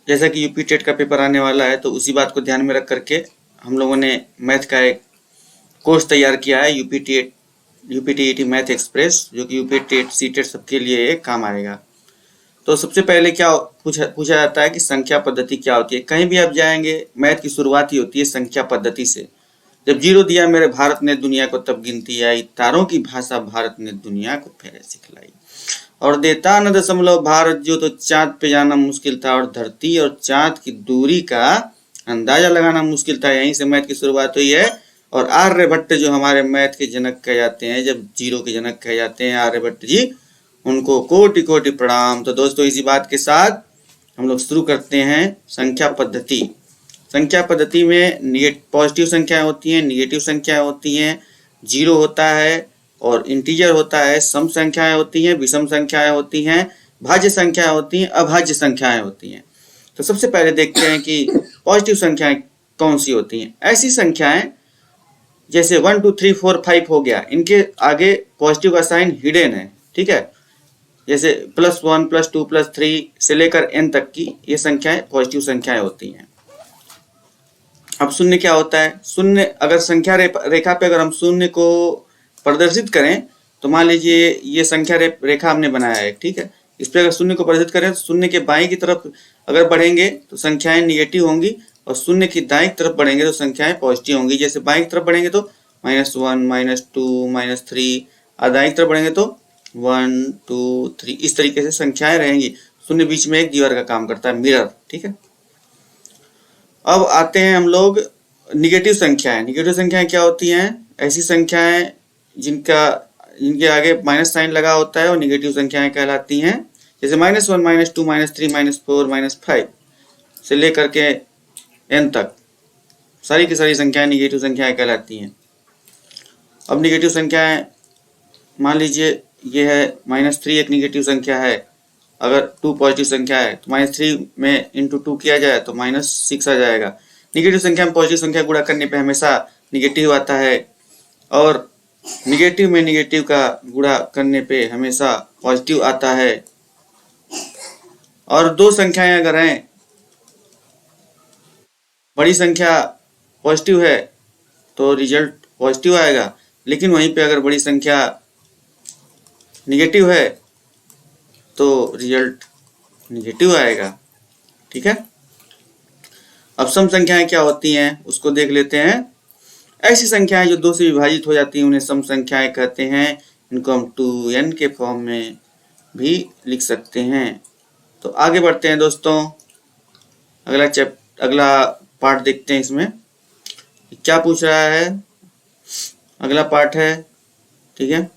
जैसा कि UP TET का पेपर आने वाला है, तो उसी बात को ध्यान में रख करके हम लोगों ने मैथ का एक कोर्स तैयार किया है, यूपी टीईटी मैथ एक्सप्रेस, जो कि यूपी टेट सी टेट सबके लिए एक काम आएगा। तो सबसे पहले क्या पूछा जाता है कि संख्या पद्धति क्या होती है। कहीं भी आप जाएंगे, मैथ की शुरुआत ही होती है संख्या पद्धति से। जब जीरो दिया मेरे भारत ने दुनिया को, तब गिनती आई, तारों की भाषा भारत ने दुनिया को फेरे सिखलाई। और देता न दशमलव भारत जो, तो चांद पे जाना मुश्किल था, और धरती और चांद की दूरी का अंदाजा लगाना मुश्किल था। यहीं से मैथ की शुरुआत हुई है। और आर्यभट्ट जो हमारे मैथ के जनक कहे जाते हैं, जब जीरो के जनक कहे जाते हैं आर्यभट्ट जी, उनको कोटि कोटि प्रणाम। तो दोस्तों, इसी बात के साथ हम लोग शुरू करते हैं संख्या पद्धति। संख्या पद्धति में पॉजिटिव संख्याएं होती हैं, निगेटिव संख्याएं होती हैं, जीरो होता है और इंटीजर होता है, सम संख्याएं होती हैं, विषम संख्याएं होती हैं, भाज्य संख्याएं होती हैं, अभाज्य संख्याएं होती हैं। तो सबसे पहले देखते हैं कि पॉजिटिव संख्याएं कौन सी होती हैं। ऐसी संख्याएं जैसे 1 2 3 4 5 हो गया, इनके आगे पॉजिटिव का साइन हिडन है, ठीक है। जैसे +1 +2 +3 से लेकर n तक की ये संख्याएं पॉजिटिव संख्याएं होती हैं। अब शून्य क्या होता है? शून्य, अगर संख्या रेखा पे अगर हम शून्य को प्रदर्शित करें, तो मान लीजिए ये संख्या रेखा हमने बनाया है, ठीक है। इस पर अगर शून्य को प्रदर्शित करें, तो शून्य के बाईं की तरफ अगर बढ़ेंगे तो संख्याएं निगेटिव होंगी, और शून्य की दाईं तरफ बढ़ेंगे तो संख्याएं पॉजिटिव होंगी। जैसे बाईं तरफ बढ़ेंगे तो -1 -2 -3, और दाईं तरफ बढ़ेंगे तो 1 2 3, इस तरीके से संख्याएं रहेंगी। शून्य बीच में एक दीवार का काम करता है, मिरर, ठीक है। अब आते हैं हम लोग निगेटिव संख्याएं। निगेटिव संख्याएं क्या होती हैं? ऐसी संख्याएं जिनके आगे माइनस साइन लगा होता है, और निगेटिव संख्याएं कहलाती हैं। जैसे -1 -2 -3 -4 -5 से लेकर के n तक सारी की सारी संख्याएं निगेटिव संख्याएं कहलाती हैं। अब निगेटिव संख्याएं, मान लीजिए ये है -3 एक निगेटिव संख्या है। अगर 2 पॉजिटिव संख्या है तो -3 में इंटू 2 किया जाए तो -6 आ जाएगा। निगेटिव संख्या में पॉजिटिव संख्या गुणा करने पे हमेशा निगेटिव आता है, और निगेटिव में निगेटिव का गुणा करने पे हमेशा पॉजिटिव आता है। और दो संख्याएं अगर हैं, बड़ी संख्या पॉजिटिव है तो रिजल्ट पॉजिटिव आएगा, लेकिन वहीं पे अगर बड़ी संख्या निगेटिव है तो रिजल्ट निगेटिव आएगा, ठीक है। अब सम संख्याएं क्या होती हैं उसको देख लेते हैं। ऐसी संख्याएं जो 2 से विभाजित हो जाती हैं उन्हें सम संख्याएं कहते हैं। इनको हम 2n के फॉर्म में भी लिख सकते हैं। तो आगे बढ़ते हैं दोस्तों, अगला पार्ट देखते हैं। इसमें क्या पूछ रहा है? अगला पार्ट है, ठीक है।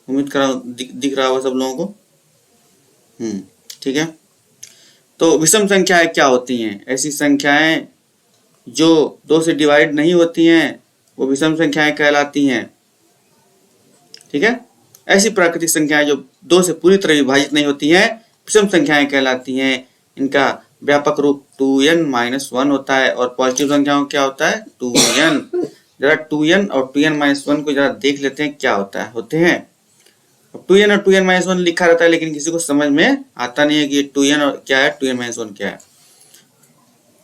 उम्मीद कर रहा हूँ दिख रहा होगा सब लोगों को, ठीक है। तो विषम संख्याएं क्या होती हैं? ऐसी संख्याएं जो 2 से डिवाइड नहीं होती हैं वो विषम संख्याएं कहलाती हैं, ठीक है। ऐसी प्राकृतिक संख्याएं जो 2 से पूरी तरह विभाजित नहीं होती हैं विषम संख्याएं कहलाती हैं। इनका व्यापक रूप 2n-1 होता है, और पॉजिटिव संख्याओं क्या होता है? 2n। जरा 2n और 2n-1 को जरा देख लेते हैं क्या होते हैं। 2n और 2n-1 लिखा रहता है, लेकिन किसी को समझ में आता नहीं है कि ये 2n और क्या है, 2n-1 क्या है।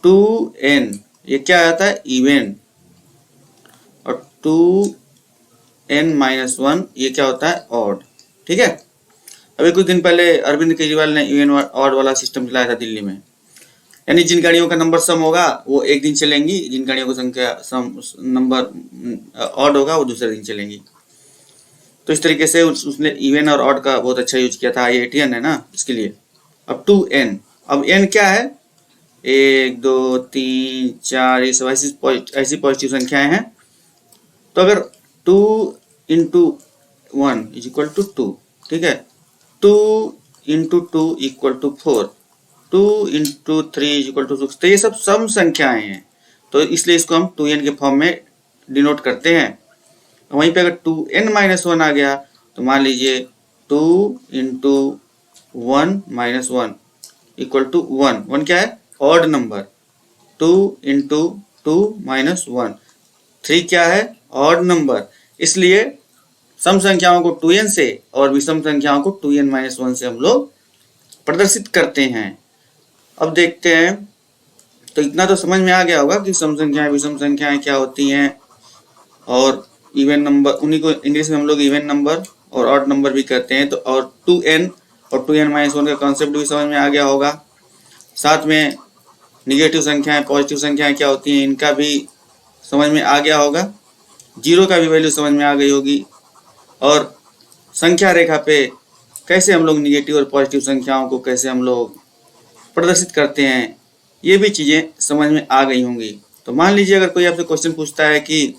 2n ये क्या आता है? इवन। और 2n-1 ये क्या होता है? ऑड, ठीक है। अभी कुछ दिन पहले अरविंद केजरीवाल ने इवन ऑड वाला सिस्टम चलाया था दिल्ली में। यानी जिन गाड़ियों का नंबर सम होगा वो एक दिन चलेंगी, जिन गाड़ियों का संख्या नंबर ऑड होगा वो दूसरे दिन चलेंगी। तो इस तरीके से उसने इवन और ऑड का बहुत अच्छा यूज किया था। IITN है ना, इसके लिए। अब 2n, अब n क्या है? 1 2 3 4, ये सब ऐसी पॉजिटिव संख्याएं हैं। तो अगर 2 × 1 = 2, ठीक है। 2 × 2 = 4, 2 × 3 = 6। तो ये सब सम संख्याएं हैं, तो इसलिए इसको हम 2n के फॉर्म में डिनोट करते हैं। वहीं पे अगर 2n-1 आ गया तो मान लीजिए 2 × 1-1 = 1। 1 क्या है? Odd number. 2 × 2 - 1, 3 क्या है? Odd number. इसलिए सम संख्याओं को 2n से और विषम संख्याओं को 2n-1 से हम लोग प्रदर्शित करते हैं। अब देखते हैं। तो इतना तो समझ में आ गया होगा कि सम संख्याएं विषम संख्याएं क्या होती हैं, और इवन नंबर, उन्हीं को इंग्लिश में हम लोग इवन नंबर और ऑड नंबर भी कहते हैं। तो और 2n और 2n-1 का कॉन्सेप्ट भी समझ में आ गया होगा। साथ में निगेटिव संख्याएं पॉजिटिव संख्याएं क्या होती हैं इनका भी समझ में आ गया होगा। जीरो का भी वैल्यू समझ में आ गई होगी। और संख्या रेखा पे कैसे हम लोग निगेटिव और पॉजिटिव संख्याओं को कैसे हम लोग प्रदर्शित करते हैं, ये भी चीज़ें समझ में आ गई होंगी। तो मान लीजिए अगर कोई आपसे क्वेश्चन पूछता है कि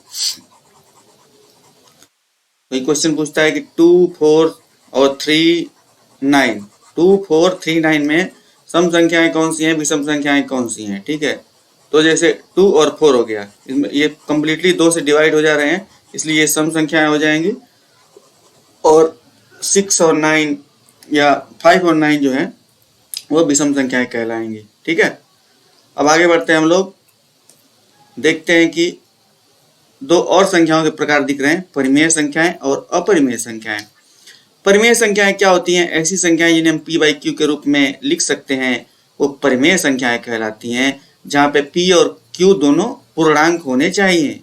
2, 4 और 3, 9, 2, 4, 3, 9 में सम संख्याएं कौन सी हैं, विषम संख्याएं कौन सी हैं। ठीक है, तो जैसे 2 और 4 हो गया, इसमें ये कंप्लीटली 2 से डिवाइड हो जा रहे हैं, इसलिए ये सम संख्याएं हो जाएंगी। और 6 और 9 या 5 और 9 जो है वो विषम संख्याएं कहलाएंगी। ठीक है, अब आगे बढ़ते हैं हम लोग। देखते हैं कि दो और संख्याओं के प्रकार दिख रहे हैं, परिमेय संख्याएं और अपरिमेय संख्याएं। परिमेय संख्याएं क्या होती हैं? ऐसी संख्याएं जिन्हें हम p/q के रूप में लिख सकते हैं, वो परिमेय संख्याएं कहलाती हैं, जहां पे p और q दोनों पूर्णांक होने चाहिए,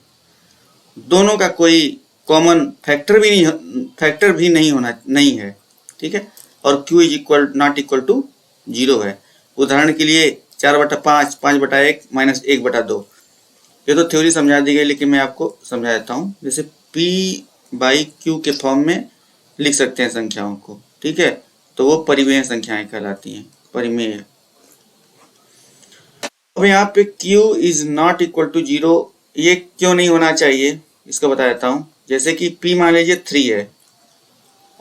दोनों का कोई कॉमन फैक्टर भी नहीं है। ठीक है, और q is equal not equal to 0 है। उदाहरण के लिए 4/5, 5/1 - 1/2। ये तो थ्योरी समझा दी गई, लेकिन मैं आपको समझा देता हूँ। जैसे p/q के फॉर्म में लिख सकते हैं संख्याओं को। ठीक है, तो वो परिमेय संख्याएं कहलाती हैं, परिमेय। अब यहाँ पे q is not equal to 0, ये क्यों नहीं होना चाहिए इसको बता देता हूँ। जैसे कि p मान लीजिए 3 है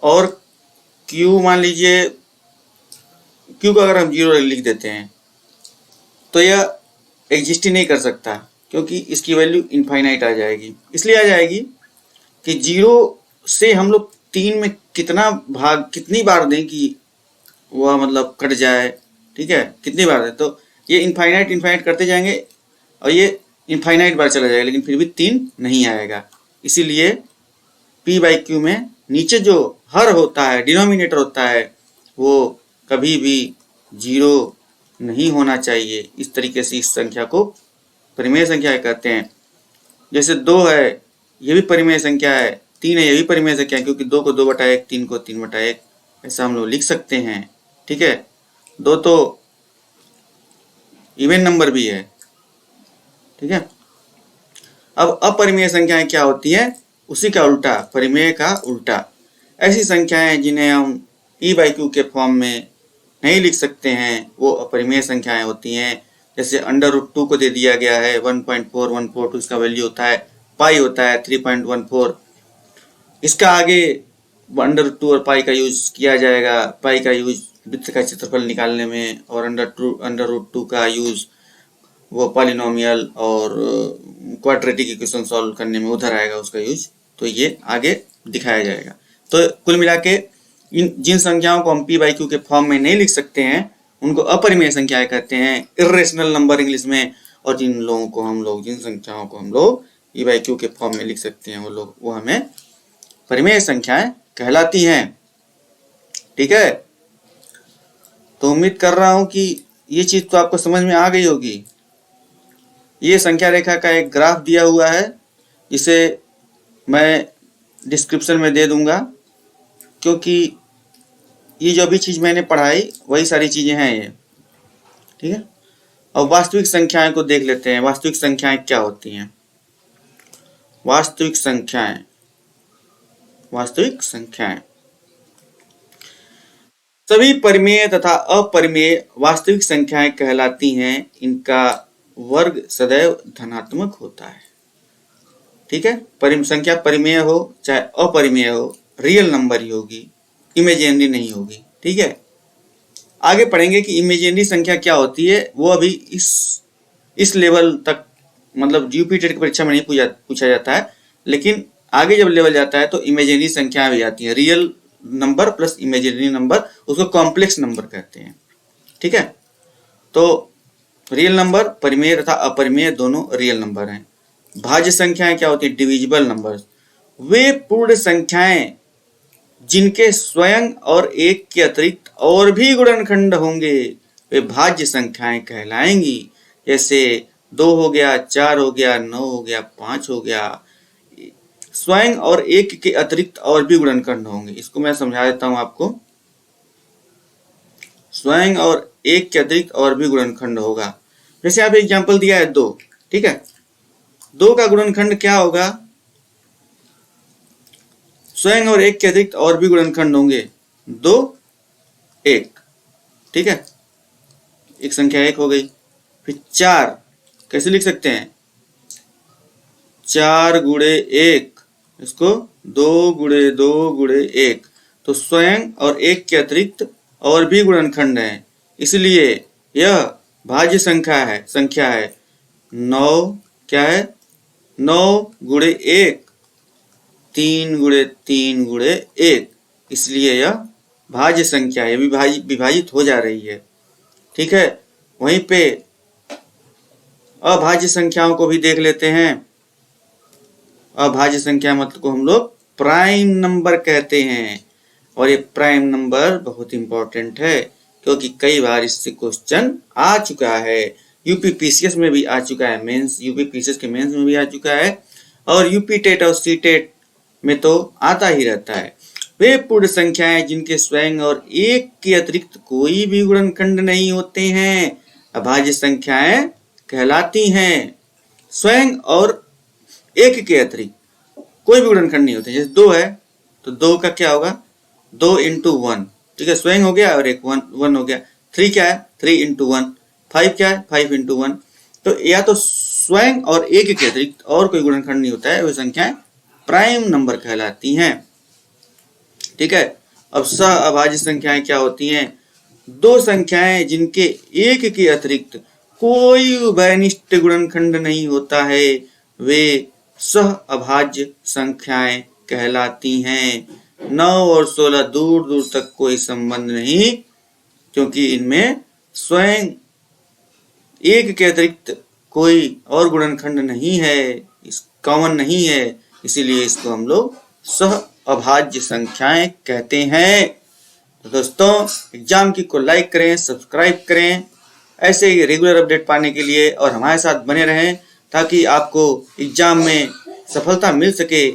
और q मान लीजिए, q को अगर हम 0 लिख देते हैं तो यह एग्जिस्ट ही नहीं कर सकता, क्योंकि इसकी वैल्यू इनफाइनाइट आ जाएगी। इसलिए आ जाएगी कि 0 से हम लोग 3 में कितनी बार दें कि वह मतलब कट जाए। ठीक है, कितनी बार दें, तो ये इनफाइनाइट करते जाएंगे और ये इनफाइनाइट बार चला जाएगा, लेकिन फिर भी 3 नहीं आएगा। इसीलिए p/q में नीचे जो हर होता है, डिनोमिनेटर होता है, वो कभी भी 0 नहीं होना चाहिए। इस तरीके से इस संख्या को परिमेय संख्या कहते हैं। जैसे 2 है, ये भी परिमेय संख्या है, 3 है, ये भी परिमेय संख्या है, क्योंकि 2 को 2/1, 3 को 3/1 ऐसा हम लोग लिख सकते हैं। ठीक है, 2 तो इवन नंबर भी है। ठीक है, अब अपरिमेय संख्याएं क्या होती हैं? उसी का उल्टा, परिमेय का उल्टा। ऐसी संख्याएं जिन्हें हम p/q के फॉर्म में नहीं लिख सकते हैं, वो अपरिमेय संख्याएं होती हैं। जैसे √2 को दे दिया गया है 1.4142, इसका वैल्यू होता है पाई होता है 3.14। इसका आगे √2 और पाई का यूज किया जाएगा। पाई का यूज वृत्त का क्षेत्रफल निकालने में, और √2 का यूज वो पॉलिनोमियल और क्वाड्रेटिक इक्वेशन सॉल्व करने में उधर आएगा उसका यूज। तो ये आगे दिखाया जाएगा। तो कुल मिला के जिन संख्याओं को हम p/q के फॉर्म में नहीं लिख सकते हैं, उनको अपरिमेय संख्याएं कहते हैं, इर्रेशनल नंबर इंग्लिश में। और जिन संख्याओं को हम लोग p/q के फॉर्म में लिख सकते हैं, वो हमें परिमेय संख्याएं कहलाती हैं। ठीक है, तो उम्मीद कर रहा हूं कि ये चीज तो आपको समझ में आ गई होगी। ये संख्या रेखा का एक ग्राफ दिया हुआ है, इसे मैं डिस्क्रिप्शन में दे दूंगा, क्योंकि ये जो भी चीज मैंने पढ़ाई वही सारी चीजें हैं ये। ठीक है, अब वास्तविक संख्याएं को देख लेते हैं। वास्तविक संख्याएं क्या होती हैं? वास्तविक संख्याएं सभी परिमेय तथा अपरिमेय वास्तविक संख्याएं कहलाती हैं। इनका वर्ग सदैव धनात्मक होता है। ठीक है, संख्या परिमेय हो चाहे अपरिमेय हो, रियल नंबर ही होगी, इमेजिनरी नहीं होगी। ठीक है, आगे पढ़ेंगे कि इमेजिनरी संख्या क्या होती है। वो अभी इस लेवल तक, मतलब यूपी टेट की परीक्षा में नहीं पूछा जाता है, लेकिन आगे जब लेवल जाता है तो इमेजिनरी संख्याएं भी आती है। Real number plus imaginary number, उसको कॉम्प्लेक्स नंबर कहते हैं। ठीक है, तो रियल नंबर परिमेय तथा अपरिमेय दोनों रियल नंबर हैं। भाज्य संख्याएं क्या होती है? Divisible numbers. वे पूर्ण संख्याएं जिनके स्वयं और एक के अतिरिक्त और भी गुणनखंड होंगे, वे भाज्य संख्याएं कहलाएंगी। जैसे 2 हो गया, 4 हो गया, 9 हो गया, 5 हो गया। स्वयं और एक के अतिरिक्त और भी गुणनखंड होंगे। इसको मैं समझा देता हूं आपको। स्वयं और एक के अतिरिक्त और भी गुणनखंड होगा। जैसे आप एग्जांपल दिया है 2, ठीक है। 2 का गुणनखंड क्या होगा? स्वयं और एक के अतिरिक्त और भी गुणनखंड होंगे। 2, 1, ठीक है। एक संख्या 1 हो गई। फिर 4 कैसे लिख सकते हैं? 4 गुणे 1, इसको 2 गुणे 2 गुणे 1। तो स्वयं और एक के अतिरिक्त और भी गुणनखंड हैं, इसलिए यह भाज्य संख्या है। 9 क्या है? 9 गुणे 1, 3 गुणे 3 गुणे 1, इसलिए यह भाज्य संख्या है, विभाजित हो जा रही है, ठीक है। वहीं पे अभाज्य संख्याओं को भी देख लेते हैं। अभाज्य संख्या मतलब को हम लोग प्राइम नंबर कहते हैं, और ये प्राइम नंबर बहुत इंपॉर्टेंट है, क्योंकि कई बार इससे क्वेश्चन आ चुका है। यूपी पीसीएस में भी आ चुका है, मेंस यूपी पीसीएस के मेंस में भी आ चुका है, और यूपी टेट और सी टेट में तो आता ही रहता है। वे पूर्ण संख्याएं जिनके स्वयं और एक के अतिरिक्त कोई भी गुणनखंड नहीं होते हैं अभाज्य संख्याएं कहलाती हैं। स्वयं और एक के अतिरिक्त कोई भी गुणनखंड नहीं होते। जैसे 2 है तो 2 का क्या होगा? 2 into 1, ठीक है। स्वयं हो गया और एक 1 हो गया। 3 क्या है? 3 into 1। 5 क्या है? 5 into 1। तो या तो स्वयं और एक के अतिरिक्त और कोई गुणनखंड नहीं होता है, वे संख्याएं प्राइम नंबर कहलाती हैं, ठीक है। अब सह अभाज्य संख्याएं क्या होती हैं? 2 संख्याएं जिनके एक के अतिरिक्त कोई उभयनिष्ठ गुणनखंड नहीं होता है, वे सह अभाज्य संख्याएं कहलाती हैं। 9 और 16 दूर दूर तक कोई संबंध नहीं, क्योंकि इनमें स्वयं एक के अतिरिक्त कोई और गुणनखंड नहीं है, कॉमन नहीं है, इसीलिए इसको हम लोग सह अभाज्य संख्याएं कहते हैं। तो दोस्तों, एग्जाम की को लाइक करें, सब्सक्राइब करें, ऐसे ही रेगुलर अपडेट पाने के लिए, और हमारे साथ बने रहें ताकि आपको एग्जाम में सफलता मिल सके।